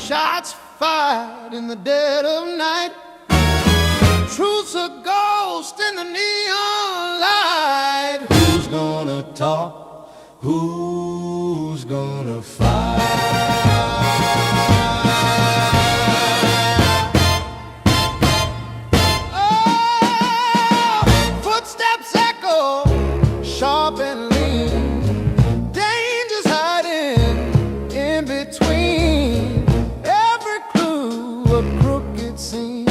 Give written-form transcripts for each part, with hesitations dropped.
Shots fired in the dead of night. Truth's a ghost in the neon light. Who's gonna talk? Who's gonna fight? Oh, footsteps echo, sharp and lean. Danger's hiding in between. Every clue a crooked scene.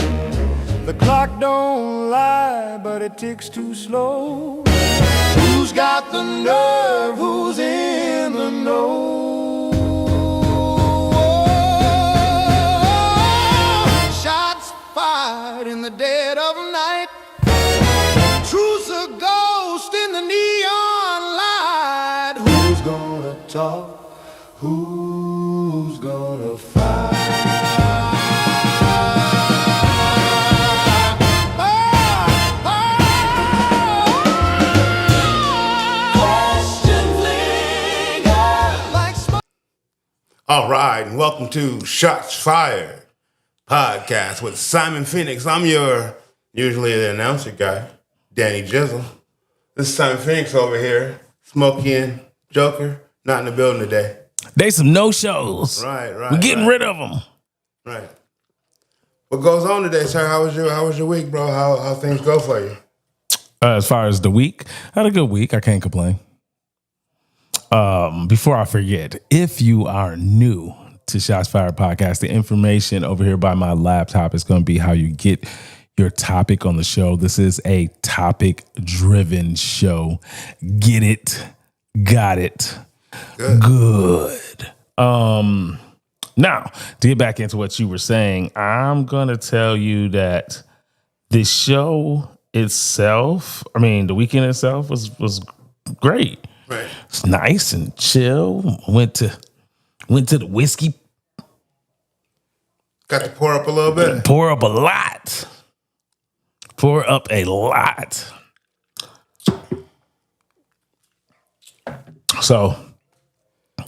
The clock don't lie, but it ticks too slow. Who's got the nerve? Who's in the know? Shots fired in the dead of night. Truth's a ghost in the neon light. Who's gonna talk? Who's gonna fight? All right, and welcome to Shots Fired podcast with Simon Phoenix. I'm your usually the announcer guy, Danny Jizzle. This is Simon Phoenix over here. Smokey and Joker, not in the building today. They some no-shows. Right. We're getting rid of them. Right. What goes on today, sir? How was your week, bro? How things go for you? As far as the week, I had a good week. I can't complain. Before I forget, if you are new to Shots Fired Podcast, the information over here by my laptop is going to be how you get your topic on the show. This is a topic-driven show. Get it, got it, good. Now, to get back into what you were saying, I'm going to tell you that the show itself, the weekend itself was great. Right. It's nice and chill. Went to the whiskey. Got to pour up a little bit. Pour up a lot. So,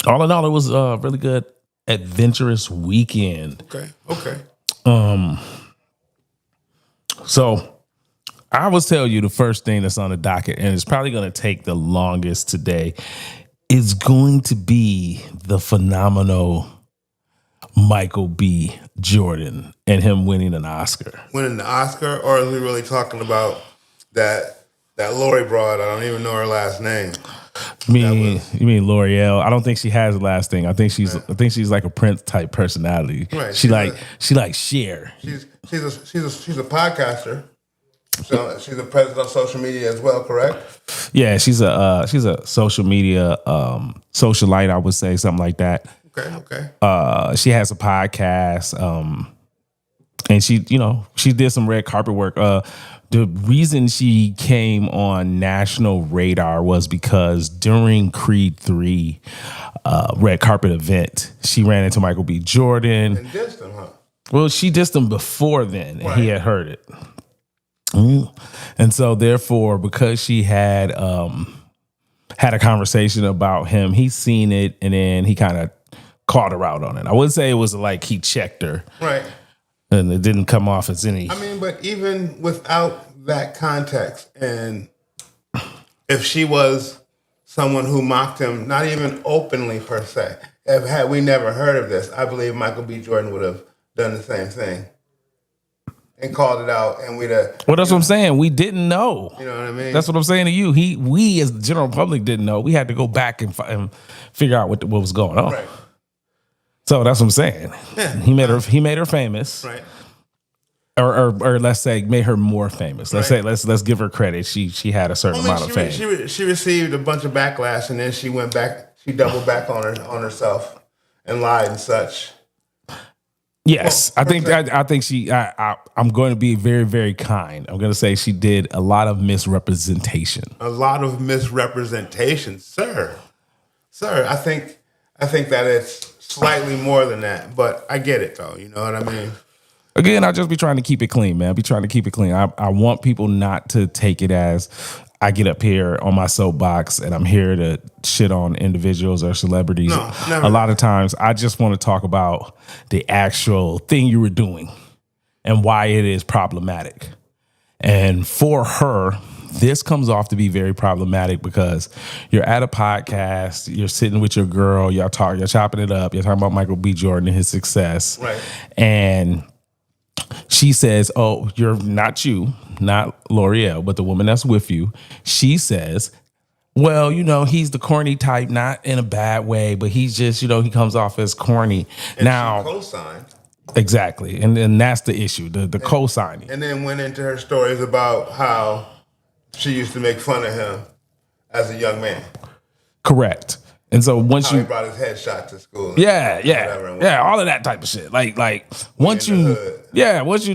all in all, it was a really good, adventurous weekend. Okay. So, I will tell you the first thing that's on the docket, and it's probably going to take the longest today, is going to be the phenomenal Michael B. Jordan and him winning an Oscar. Winning the Oscar, or are we really talking about that Lori broad? I don't even know her last name. You mean L'Oreal? I don't think she has a last name. I think she's like a Prince type personality. Right. She like Cher. She's a podcaster. So she's a president of social media as well, correct? Yeah, she's a social media socialite, I would say, something like that. Okay. She has a podcast, and she did some red carpet work. The reason she came on national radar was because during Creed 3 red carpet event, she ran into Michael B. Jordan. And dissed him, huh? Well, she dissed him before then, and right. He had heard it. And so, therefore, because she had a conversation about him, he's seen it, and then he kind of called her out on it. I wouldn't say it was like he checked her. Right. And it didn't come off as any. But even without that context, and if she was someone who mocked him, not even openly per se, had we never heard of this, I believe Michael B. Jordan would have done the same thing and called it out, and we'd have. Well, that's what I'm saying. We didn't know. You know what I mean? That's what I'm saying to you. We as the general public didn't know. We had to go back and figure out what was going on. Right. So that's what I'm saying. Yeah. He made her famous. Right. Or let's say made her more famous. Let's Right. say let's give her credit. She had a certain amount of fame. She received a bunch of backlash, and then she went back. She doubled back on herself and lied and such. Yes, well, I think she. I'm going to be very, very kind. I'm going to say she did a lot of misrepresentation. A lot of misrepresentation, sir. I think that it's slightly more than that, but I get it though. You know what I mean? Again, I'll just be trying to keep it clean, man. I want people not to take it as I get up here on my soapbox and I'm here to shit on individuals or celebrities. No, never. A lot of times I just want to talk about the actual thing you were doing and why it is problematic. And for her, this comes off to be very problematic because you're at a podcast, you're sitting with your girl, you're chopping it up, you're talking about Michael B. Jordan and his success. Right. And she says, oh, not L'Oreal, but the woman that's with you. She says, well, he's the corny type, not in a bad way, but he's just, he comes off as corny. And now, she co-signed. Exactly. And that's the issue, the co-signing. And then went into her stories about how she used to make fun of him as a young man. Correct. And so once he brought his headshot to school. Yeah, all of that type of shit. Like once you do that, once you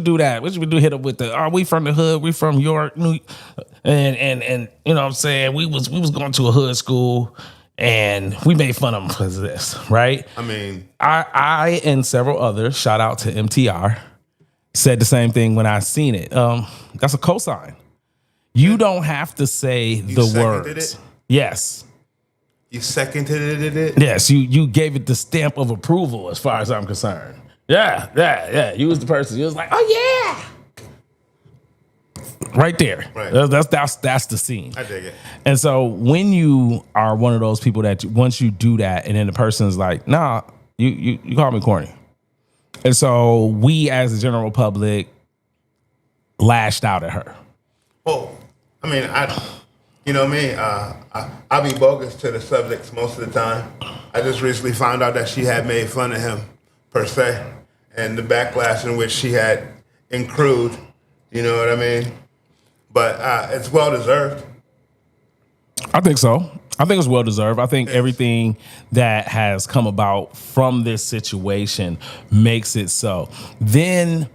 do hit up with we from the hood, we from York, and you know what I'm saying, we was going to a hood school and we made fun of him because of this, right? I mean, I and several others, shout out to MTR, said the same thing when I seen it. That's a cosign. You don't have to say the words. It? Yes. You seconded it? Yes, you gave it the stamp of approval as far as I'm concerned. Yeah. You was the person. You was like, oh yeah. Right there. Right. That's the scene. I dig it. And so when you are one of those people that once you do that and then the person's like, nah, you call me corny. And so we as the general public lashed out at her. Well, I mean, you know me, I be bogus to the subjects most of the time. I just recently found out that she had made fun of him, per se, and the backlash in which she had accrued, you know what I mean? But it's well-deserved. I think so. I think it's well-deserved. I think everything that has come about from this situation makes it so. Then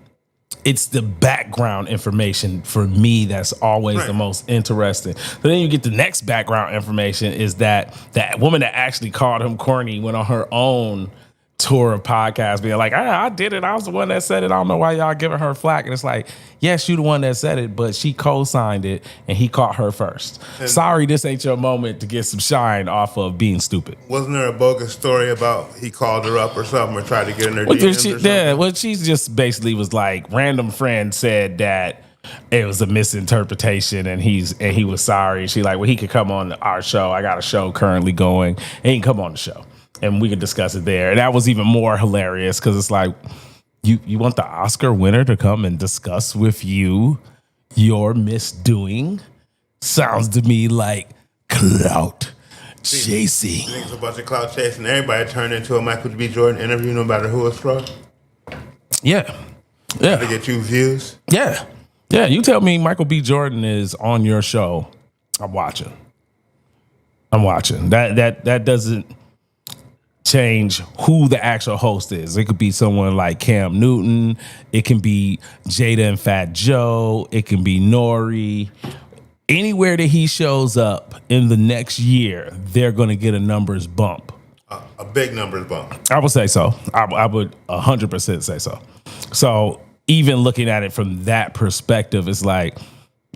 it's the background information for me that's always the most interesting. So then you get the next background information is that woman that actually called him corny went on her own tour of podcasts being like, I did it. I was the one that said it. I don't know why y'all giving her flack. And it's like, yes, you the one that said it, but she co-signed it and he caught her first. And sorry, this ain't your moment to get some shine off of being stupid. Wasn't there a bogus story about he called her up or something or tried to get in her DMs or something? Yeah, well, she just basically was like, random friend said that it was a misinterpretation and he was sorry. She like, well, he could come on our show. I got a show currently going and he can come on the show. And we could discuss it there. And that was even more hilarious because it's like, you want the Oscar winner to come and discuss with you your misdoing? Sounds to me like clout chasing. You think it's a bunch of clout chasing? Everybody turned into a Michael B. Jordan interview, no matter who it's from? Yeah. To get you views? Yeah. You tell me Michael B. Jordan is on your show, I'm watching. That doesn't change who the actual host is. It could be someone like Cam Newton. It can be Jada and Fat Joe. It can be Nori. Anywhere that he shows up in the next year, they're going to get a numbers bump. A big numbers bump. I would say so. I would 100% say so. So even looking at it from that perspective, it's like,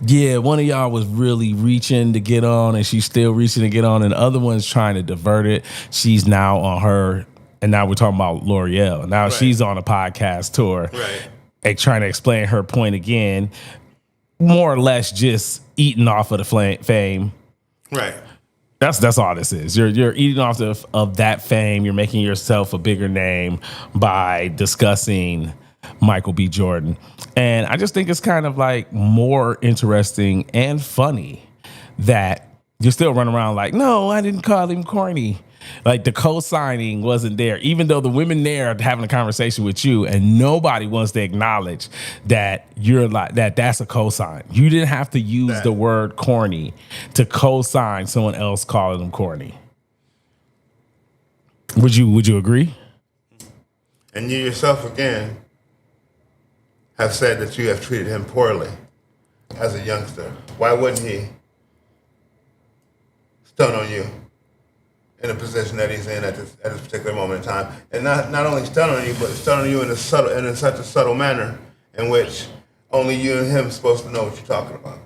yeah, one of y'all was really reaching to get on and she's still reaching to get on and the other one's trying to divert it. She's now on her, and now we're talking about L'Oreal. Now she's on a podcast tour and trying to explain her point again, more or less just eating off of the fame. Right. That's all this is. You're eating off of that fame. You're making yourself a bigger name by discussing Michael B. Jordan. And I just think it's kind of like more interesting and funny that you're still running around like, no, I didn't call him corny. Like the co-signing wasn't there, even though the women there are having a conversation with you and nobody wants to acknowledge that you're like that's a co-sign. You didn't have to use the word corny to co-sign someone else calling them corny. Would you agree? And you yourself again have said that you have treated him poorly as a youngster. Why wouldn't he stun on you in the position that he's in at this particular moment in time? And not only stun on you, but stun on you in such a subtle manner in which only you and him are supposed to know what you're talking about.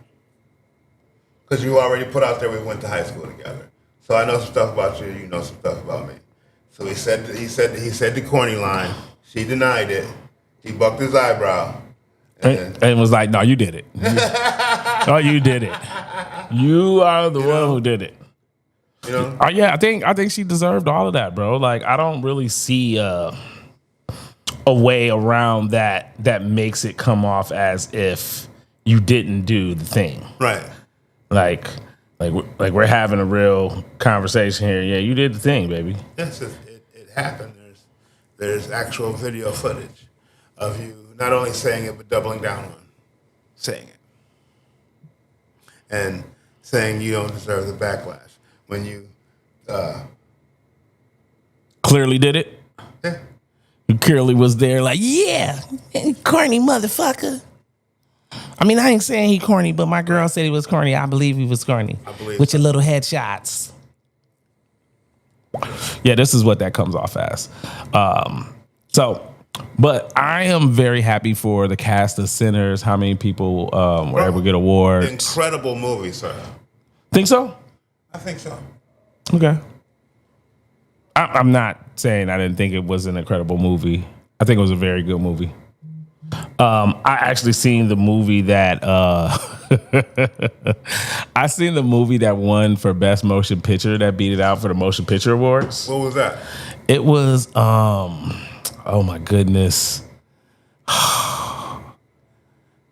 Because you already put out there we went to high school together. So I know some stuff about you. You know some stuff about me. So he said the corny line. She denied it. He bucked his eyebrow. And was like, no, you did it. No, you did it. You are the one who did it. You know? Yeah, I think she deserved all of that, bro. Like, I don't really see a way around that makes it come off as if you didn't do the thing. Right. Like we're having a real conversation here. Yeah, you did the thing, baby. Yes, it happened. There's actual video footage of you not only saying it, but doubling down on saying it. And saying you don't deserve the backlash. When you clearly did it. Yeah. You clearly was there like, yeah, corny motherfucker. I mean, I ain't saying he corny, but my girl said he was corny. I believe he was corny. With your little headshots. Yeah, this is what that comes off as. But I am very happy for the cast of Sinners, how many people were able to get awards. Incredible movie, sir. Think so? I think so. Okay. I'm not saying I didn't think it was an incredible movie. I think it was a very good movie. I actually seen the movie that I seen the movie that won for Best Motion Picture, that beat it out for the Motion Picture Awards. What was that? It was oh my goodness.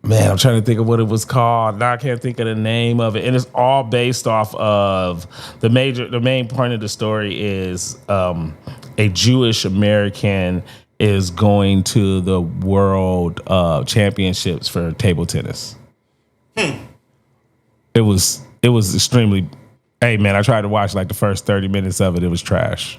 Man, I'm trying to think of what it was called. Now I can't think of the name of it. And it's all based off of the main point of the story is a Jewish American is going to the world championships for table tennis. It was extremely. Hey man, I tried to watch like the first 30 minutes of it. It was trash.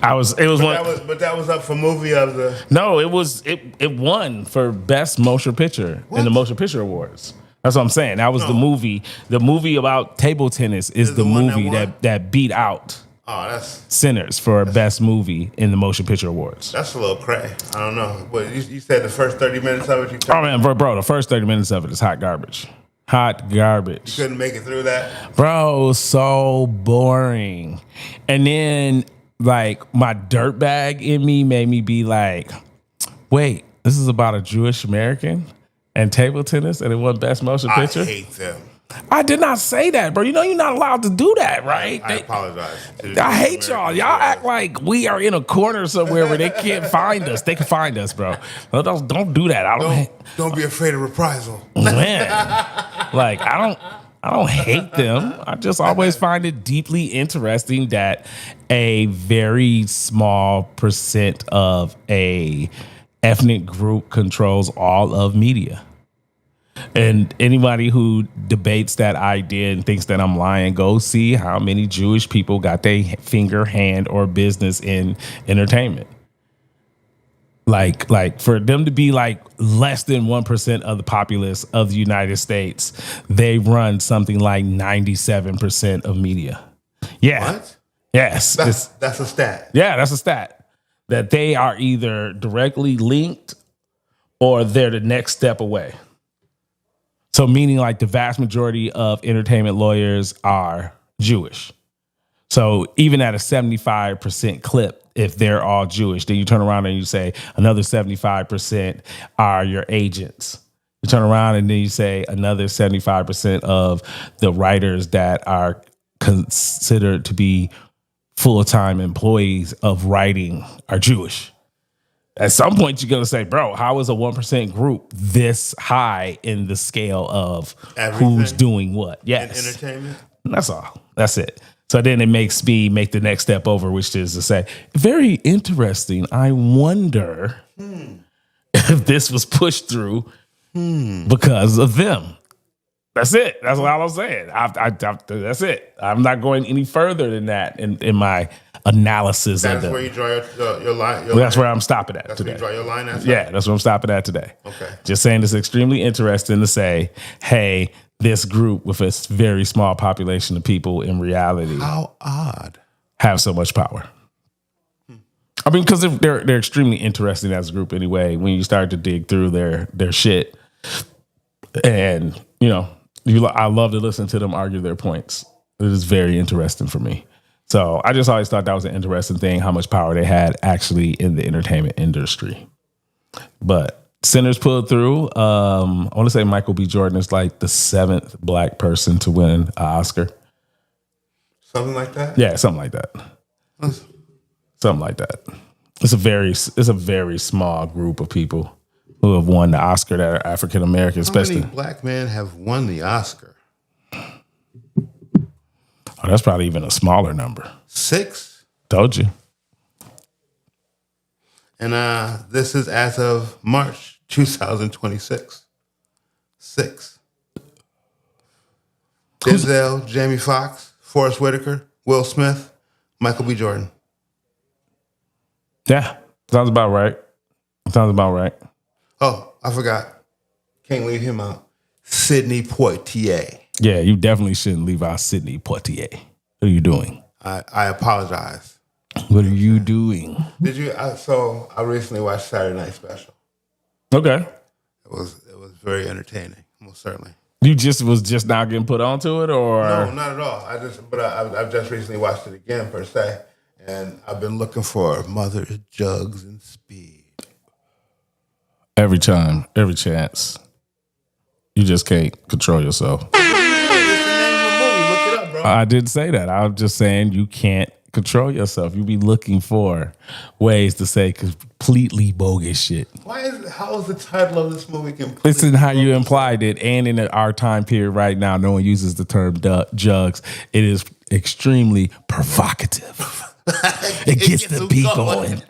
But that was up for movie of the. No, it won for Best Motion Picture in the Motion Picture Awards. That's what I'm saying. That was the movie. The movie about table tennis is the movie that beat out Sinners for Best Movie in the Motion Picture Awards. That's a little cray. I don't know. But you said the first 30 minutes of it. Oh man, bro, the first 30 minutes of it is hot garbage. Hot garbage. You couldn't make it through that, bro. So boring. And then like my dirtbag in me made me be like, wait, this is about a Jewish American and table tennis and it won Best Motion Picture? I hate them. I did not say that, bro. You know you're not allowed to do that, right? I apologize. I hate y'all. Y'all act like we are in a corner somewhere where they can't find us. They can find us, bro. Don't do that. Don't be afraid of reprisal. Man, like I don't hate them. I just always find it deeply interesting that a very small percent of a ethnic group controls all of media. And anybody who debates that idea and thinks that I'm lying, go see how many Jewish people got their finger, hand, or business in entertainment. Like for them to be like less than 1% of the populace of the United States, they run something like 97% of media. Yeah. What? Yes. That's a stat. Yeah, that's a stat. That they are either directly linked or they're the next step away. So meaning like the vast majority of entertainment lawyers are Jewish. So even at a 75% clip, if they're all Jewish, then you turn around and you say another 75% are your agents. You turn around and then you say another 75% of the writers that are considered to be full-time employees of writing are Jewish. At some point, you're going to say, bro, how is a 1% group this high in the scale of everything? Who's doing what? Yes. In entertainment? That's all. That's it. So then it makes me make the next step over, which is to say, very interesting. I wonder if this was pushed through because of them. That's it. That's all I'm saying. That's it. I'm not going any further than that in my analysis. That's where you draw your line. That's where I'm stopping at today. That's where you draw your line at? Yeah, that's where I'm stopping at today. Okay. Just saying it's extremely interesting to say, hey, this group with a very small population of people in reality. How odd. Have so much power. I mean, because they're extremely interesting as a group anyway, when you start to dig through their shit. And, you know, I love to listen to them argue their points. It is very interesting for me. So I just always thought that was an interesting thing, how much power they had actually in the entertainment industry. But Sinners pulled through. I want to say Michael B. Jordan is like the 7th black person to win an Oscar. Something like that? Yeah, something like that. Something like that. It's a very small group of people who have won the Oscar that are African American, especially. How many black men have won the Oscar? Oh, that's probably even a smaller number. 6? Told you. And this is as of March 2026. 6. Denzel, Jamie Foxx, Forrest Whitaker, Will Smith, Michael B. Jordan. Yeah, sounds about right. Oh, I forgot. Can't leave him out. Sidney Poitier. Yeah, you definitely shouldn't leave out Sidney Poitier. What are you doing? I apologize. What are you doing? Did you? So I recently watched Saturday Night Special. Okay. It was very entertaining, most certainly. You was just now getting put onto it, or no, not at all. I've just recently watched it again per se, and I've been looking for Mother Jugs and Speed. Every time, every chance, you just can't control yourself. Look it up, bro. I didn't say that. I was just saying you can't control yourself. You be looking for ways to say completely bogus shit. How is the title of this movie completely Listen how you bogus? implied it, and in our time period right now, no one uses the term jugs. It is extremely provocative. It gets the people going.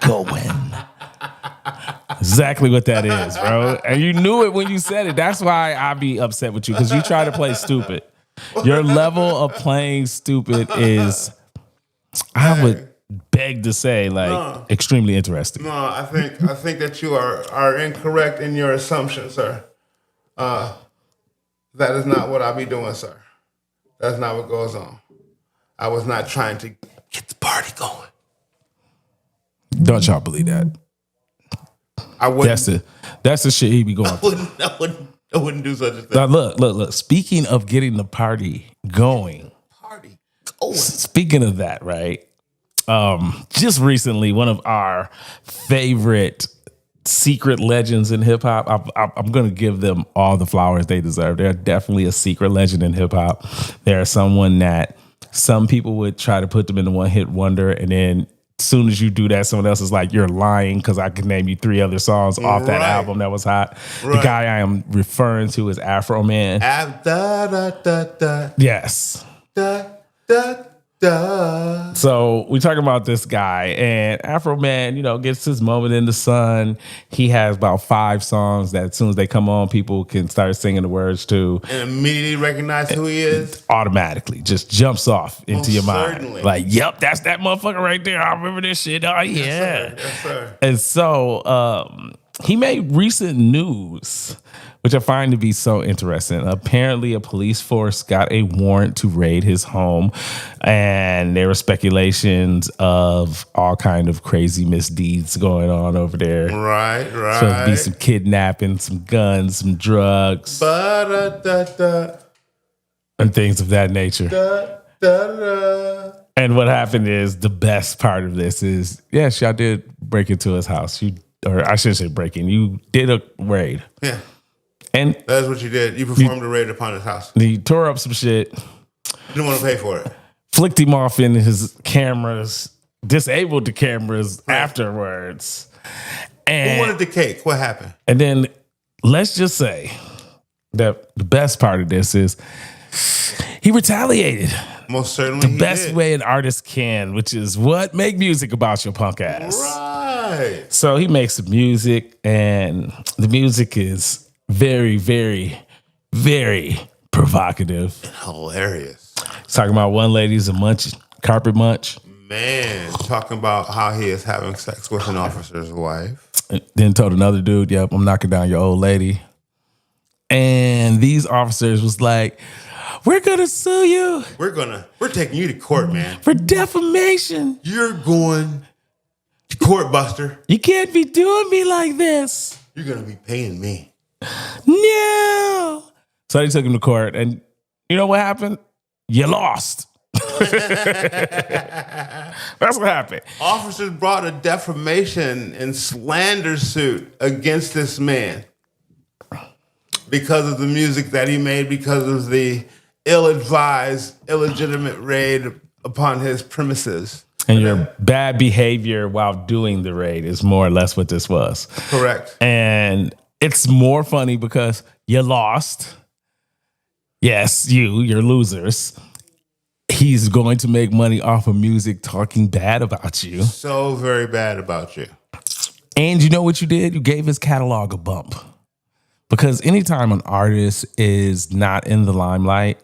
Exactly what that is, bro. And you knew it when you said it. That's why I be upset with you, because you try to play stupid. Your level of playing stupid is, I would beg to say, extremely interesting. No, I think that you are incorrect in your assumption, sir. That is not what I be doing, sir. That's not what goes on. I was not trying to get the party going. Don't y'all believe that? I wouldn't. That's the shit he be going for. I wouldn't do such a thing. Now look. Speaking of getting the party going. Speaking of that, right? Just recently, one of our favorite secret legends in hip hop. I'm going to give them all the flowers they deserve. They're definitely a secret legend in hip hop. They're someone that some people would try to put them in the one hit wonder, and then as soon as you do that, someone else is like, you're lying, because I could name you 3 other songs off that album that was hot. Right. The guy I am referring to is Afroman. Yes. So we talking about this guy, and Afroman, gets his moment in the sun. He has about 5 songs that as soon as they come on, people can start singing the words to. And immediately recognize who he is? Automatically. Just jumps off into your mind. Certainly. Like, yep, that's that motherfucker right there. I remember this shit. Oh, yeah. Yes, sir. And so he made recent news, which I find to be so interesting. Apparently, a police force got a warrant to raid his home, and there were speculations of all kind of crazy misdeeds going on over there. Right. So it'd be some kidnapping, some guns, some drugs, and things of that nature. And what happened is, the best part of this is, yes, y'all did break into his house. Or I should say break in. You did a raid. Yeah. And that's what you did. You performed a raid upon his house. He tore up some shit. You didn't want to pay for it. Flicked him off in his cameras, disabled the cameras afterwards. And who wanted the cake? What happened? And then let's just say that the best part of this is he retaliated. Most certainly. The best way an artist can, which is what? Make music about your punk ass. Right. So he makes some music, and the music is very, very, very provocative. And hilarious. He's talking about one lady's a carpet munch. Man, talking about how he is having sex with an officer's wife. And then told another dude, yep, I'm knocking down your old lady. And these officers was like, we're going to sue you. We're taking you to court, man. For defamation. You're going to court, Buster. You can't be doing me like this. You're going to be paying me. No. So they took him to court, and you know what happened? You lost. That's what happened. Officers brought a defamation and slander suit against this man because of the music that he made, because of the ill-advised, illegitimate raid upon his premises. And your bad behavior while doing the raid is more or less what this was. Correct. And it's more funny because you lost. Yes, you're losers. He's going to make money off of music talking bad about you. So very bad about you. And you know what you did? You gave his catalog a bump. Because anytime an artist is not in the limelight,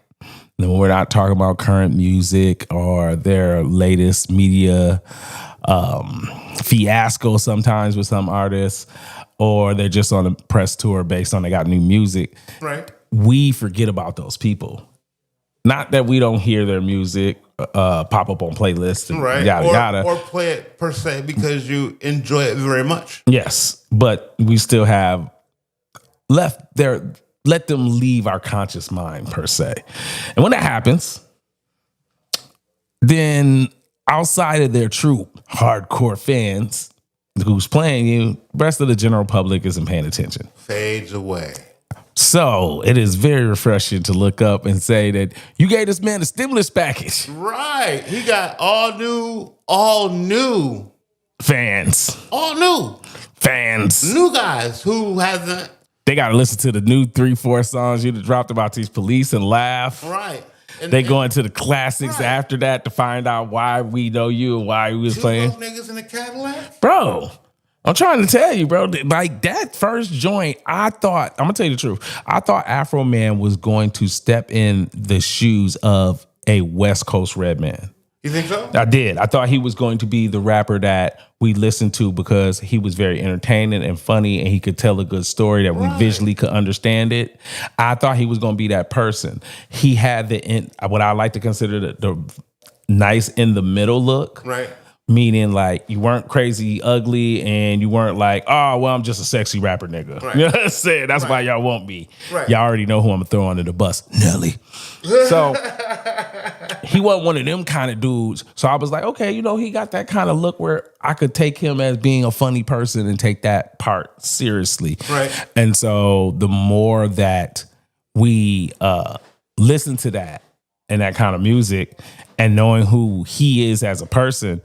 then we're not talking about current music or their latest media fiasco sometimes with some artists, or they're just on a press tour based on they got new music. Right. We forget about those people. Not that we don't hear their music pop up on playlists and yada. Or play it per se because you enjoy it very much. Yes, but we still have left there. Let them leave our conscious mind per se. And when that happens, then outside of their true hardcore fans who's playing you, the rest of the general public isn't paying attention. Fades away. So it is very refreshing to look up and say that you gave this man a stimulus package. Right. He got all new Fans. All new. Fans. New guys who hasn't. They got to listen to the new 3-4 songs you dropped about these police and laugh. Right. They go into the classics after that to find out why we know you and why we was playing. Those niggas in the Cadillac? Bro, I'm trying to tell you, bro. Like that first joint, I'm gonna tell you the truth. I thought Afroman was going to step in the shoes of a West Coast Redman. You think so? I did. I thought he was going to be the rapper that we listened to because he was very entertaining and funny and he could tell a good story that we visually could understand it. I thought he was going to be that person. He had what I like to consider the nice in the middle look. Right. Meaning like you weren't crazy ugly and you weren't like, oh, well, I'm just a sexy rapper nigga. Right. You know what I'm saying? That's why y'all won't be. Right. Y'all already know who I'm going to throw under the bus. Nelly. So he wasn't one of them kind of dudes. So I was like, okay, he got that kind of look where I could take him as being a funny person and take that part seriously. Right. And so the more that we listen to that and that kind of music and knowing who he is as a person,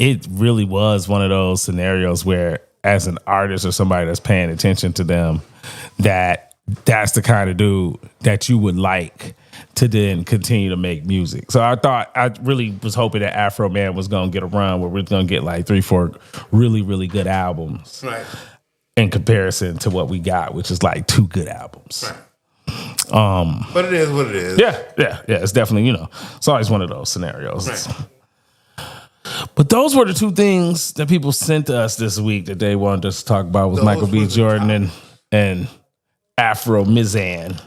it really was one of those scenarios where as an artist or somebody that's paying attention to them, that's the kind of dude that you would like to then continue to make music. So I really was hoping that Afroman was going to get a run where we're going to get like 3-4 really, really good albums. Right. In comparison to what we got, which is like 2 good albums. Right. But it is what it is. Yeah. It's definitely, it's always one of those scenarios. Right. But those were the 2 things that people sent to us this week that they wanted us to talk about with Michael B. Jordan and Afro Mizan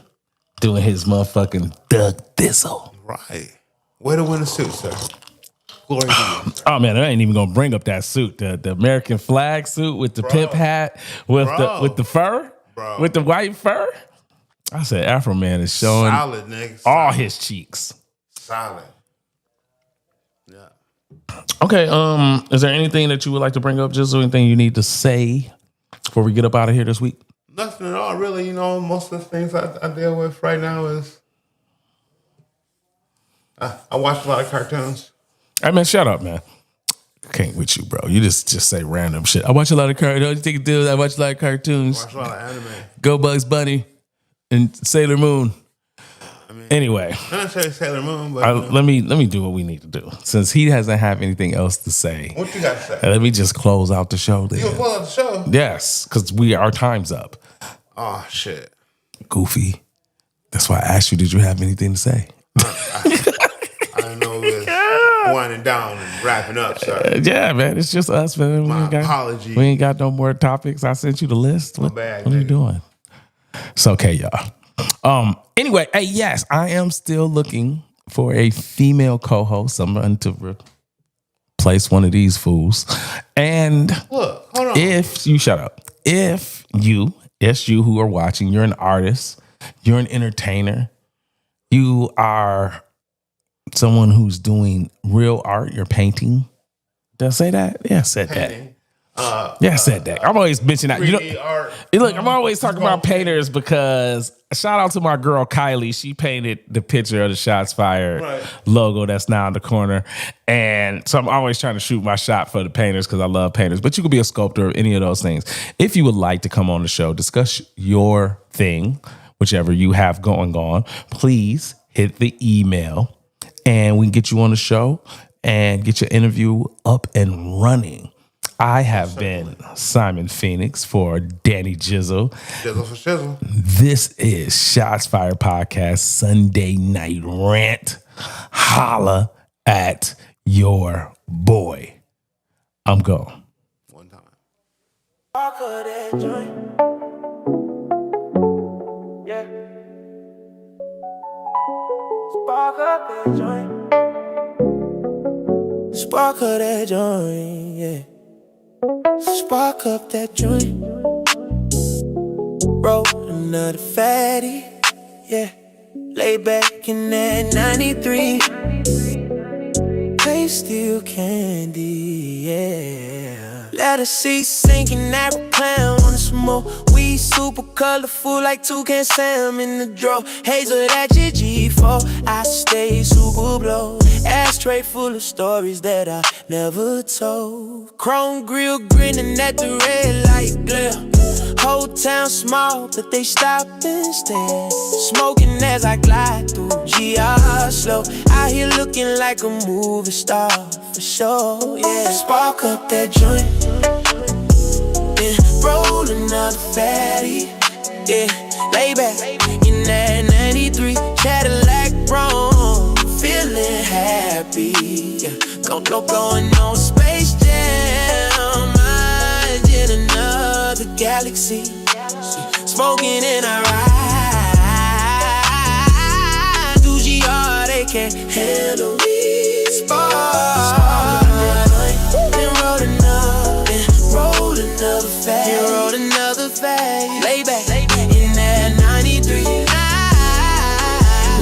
doing his motherfucking Doug Thistle. Right. Way to win a suit, sir. Glory to you. Oh man, I ain't even gonna bring up that suit, the American flag suit with the pimp hat with the fur, with the white fur. I said Afroman is showing solid, nigga. All his cheeks. Solid. Yeah. Okay. Is there anything that you would like to bring up? Just anything you need to say before we get up out of here this week? Nothing at all, really. Most of the things I deal with right now is I watch a lot of cartoons. Hey man, shut up, man. I can't with you, bro. You just say random shit. I watch a lot of cartoons. You think it do? I watch a lot of cartoons. I watch a lot of anime. Go Bugs Bunny and Sailor Moon. Anyway, not necessarily Sailor Moon, but let me do what we need to do. Since he doesn't have anything else to say, what you got to say? Let me just close out the show. Then. You gonna close out the show? Yes, because our time's up. Oh shit, Goofy. That's why I asked you. Did you have anything to say? I didn't know it was winding down and wrapping up. So yeah, man, it's just us, man. Apology. We ain't got no more topics. I sent you the list. What are you doing? It's okay, y'all. Anyway, hey, yes, I am still looking for a female co-host, someone to replace one of these fools. And look, hold on. If you shut up, if you who are watching, you're an artist, You're an entertainer. You are someone who's doing real art. You're painting. Did I say that? Yeah, I said Painting. that. I said that. I'm always mentioning that. 3D art. Look, I'm always talking about painters because shout out to my girl Kylie. She painted the picture of the Shots Fired logo that's now in the corner. And so I'm always trying to shoot my shot for the painters because I love painters. But you could be a sculptor or any of those things. If you would like to come on the show, discuss your thing, whichever you have going on, please hit the email and we can get you on the show and get your interview up and running. I have been Simon Phoenix for Danny Jizzle. Jizzle for shizzle. This is Shots Fired Podcast Sunday Night Rant. Holla at your boy. I'm gone. One time. Spark up that joint. Yeah. Spark up that joint. Spark up that joint, yeah. Spark up that joint. Roll another fatty, yeah. Lay back in that 93. Taste still candy, yeah. Let us see sinking that clown on the smoke. We super colorful like toucan Sam in the draw. Hazel that your G4. I stay super blow. Ashtray full of stories that I never told. Chrome grill grinning at the red light glare. Whole town small, but they stop and stare. Smoking as I glide through GR slow. Out here looking like a movie star for sure, yeah. Spark up that joint, yeah. Roll another fatty, yeah. Lay back in that 93 Cadillac wrong. Feeling happy, yeah. Going on Space Jam. I'm in another galaxy. Smoking in a ride. Do GR, they can't handle me. Spark. Then roll another fag. Roll another fag. Lay back in that 93.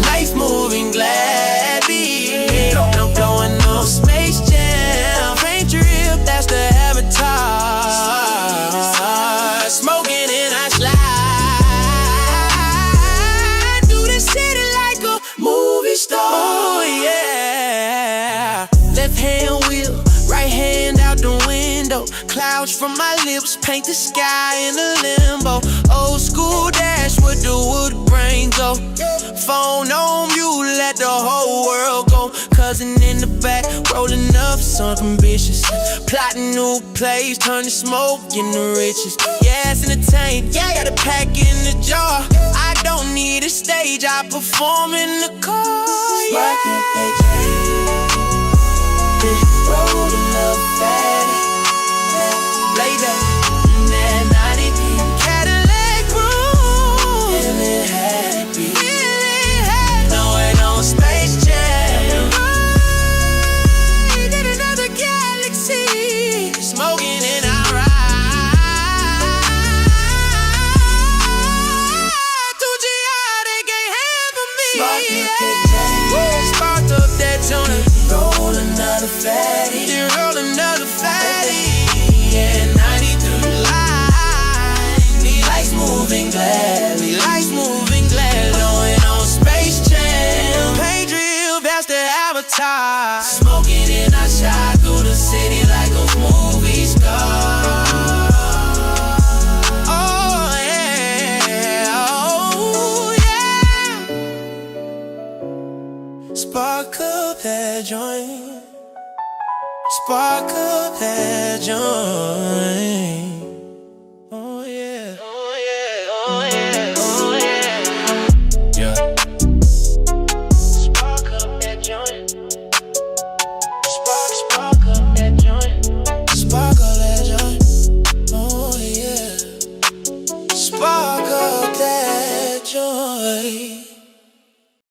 Life moving gladly. I'm blowing on Space Jam. Paint drip, that's the avatar. Smoking and I slide through the city like a movie star. Oh yeah. Left hand wheel, right hand out the window. Clouds from my lips paint the sky in a limbo. Old school dash with the wood grain go. Phone on mute, let the whole world go. Cousin in the back, rolling up something ambitious. Plotting new plays, turning smoke into riches. Gas in the tank, got a pack in the jar. I don't need a stage, I perform in the car. Yeah. Rolling up fatty, lay back in that 90 Cadillac room. Feeling happy, knowing on Space Jam. Right in another galaxy, smoking in our ride. 2GR, they can't handle me. Sparked up that joint. Roll another fatty. Yeah, roll another fatty. Yeah, 93 lights moving gladly. Lights moving gladly. Going on Space Jam. Paint drill, that's the avatar. Smoking in our shot through the city like a movie star. Oh yeah, oh yeah. Spark up that joint. Spark up that joint.